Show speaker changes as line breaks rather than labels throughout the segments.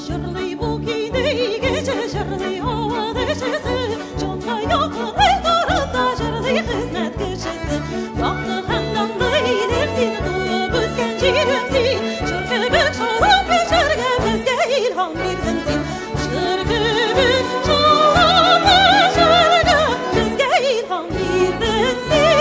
Жырлый бұл кейдей кече жырлый ауады ішесі Жонға яқын айтарында жырлый қызмет кішісі Яқты қандамдай лепсін туып өскен жерім сен Жыркөбік шалап пешерге бізге илхам бердің сен Жыркөбік шалап пешерге бізге илхам бердің сен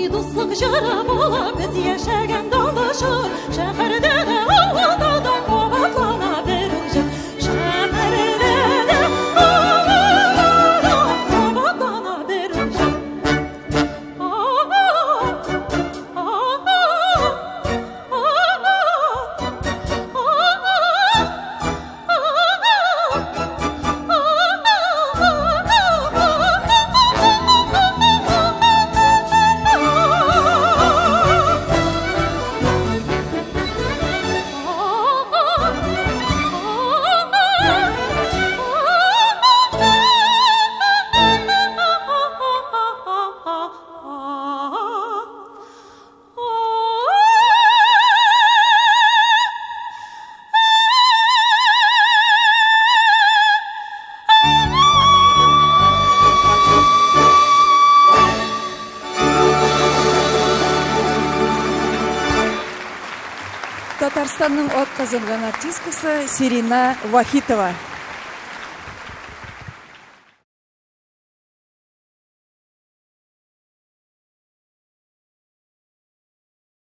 Дуслық жыры болып біз ешеген далышы Шәһәрде де ауылда да қабатлана беру жүр Шәһәрде де ауылда да қабатлана беру жүр
Татарстанның атказанган артисткасы Сирина Вахитова.